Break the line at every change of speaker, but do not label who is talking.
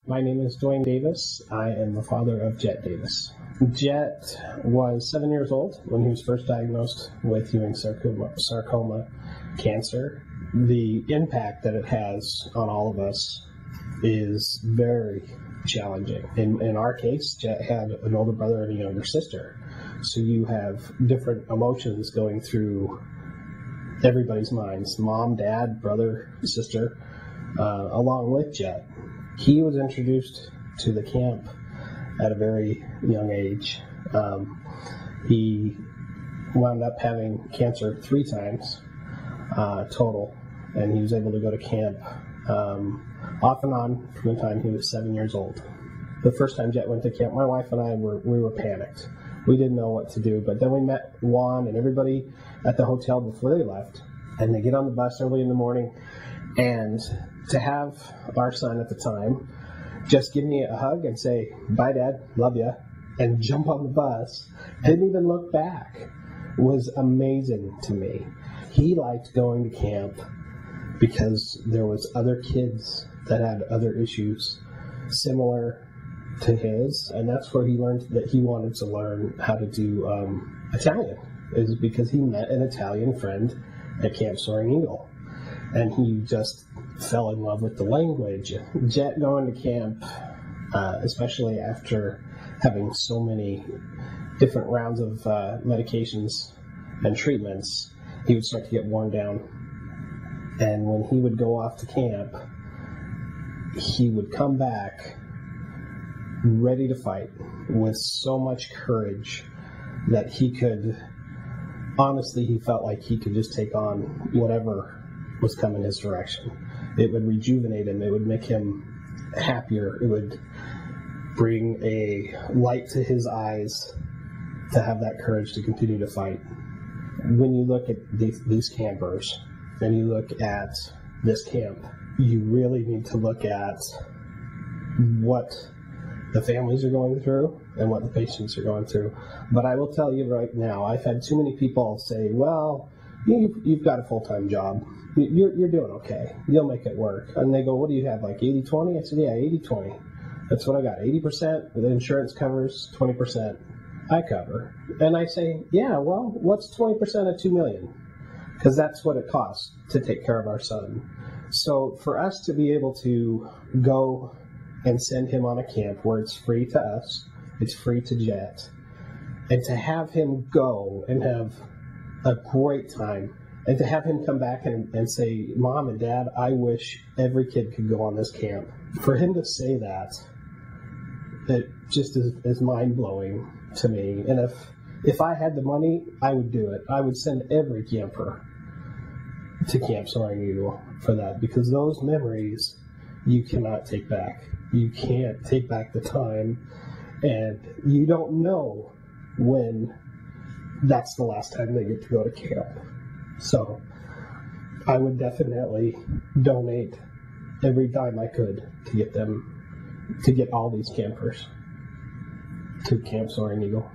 My name is Dwayne Davis. I am the father of Jet Davis. Jet was 7 years old when he was first diagnosed with Ewing sarcoma cancer. The impact that it has on all of us is very challenging. In our case, Jet had an older brother and a younger sister. So you have different emotions going through everybody's minds: mom, dad, brother, sister, along with Jet. He was introduced to the camp at a very young age. He wound up having cancer 3 times total, and he was able to go to camp off and on from the time he was 7 years old. The first time Jet went to camp, my wife and I were panicked. We didn't know what to do, but then we met Juan and everybody at the hotel before they left, and they get on the bus early in the morning, and to have our son at the time just give me a hug and say, "Bye, Dad, love ya," and jump on the bus, didn't even look back, was amazing to me. He liked going to camp because there was other kids that had other issues similar to his, and that's where he learned that he wanted to learn how to do Italian, is because he met an Italian friend at Camp Soaring Eagle, and he just fell in love with the language. Jet going to camp, especially after having so many different rounds of medications and treatments, he would start to get worn down. And when he would go off to camp, he would come back ready to fight with so much courage that he could, honestly, he felt like he could just take on whatever was coming his direction. It would rejuvenate him. It would make him happier. It would bring a light to his eyes to have that courage to continue to fight. When you look at these campers and you look at this camp, you really need to look at what the families are going through and what the patients are going through. But I will tell you right now, I've had too many people say, "Well, you've got a full-time job. You're doing okay. You'll make it work." And they go, "What do you have, like 80-20? I said, "Yeah, 80-20. That's what I got. 80% the insurance covers, 20% I cover." And I say, "Yeah, well, what's 20% of $2 million? Because that's what it costs to take care of our son." So for us to be able to go and send him on a camp where it's free to us, it's free to Jet, and to have him go and have a great time, and to have him come back and say, "Mom and Dad, I wish every kid could go on this camp." For him to say that, it just is mind-blowing to me. And if I had the money, I would do it. I would send every camper to Camp Soaring Eagle for that, because those memories you cannot take back. You can't take back the time, and you don't know when that's the last time they get to go to camp. So I would definitely donate every dime I could to get all these campers to Camp Soaring Eagle.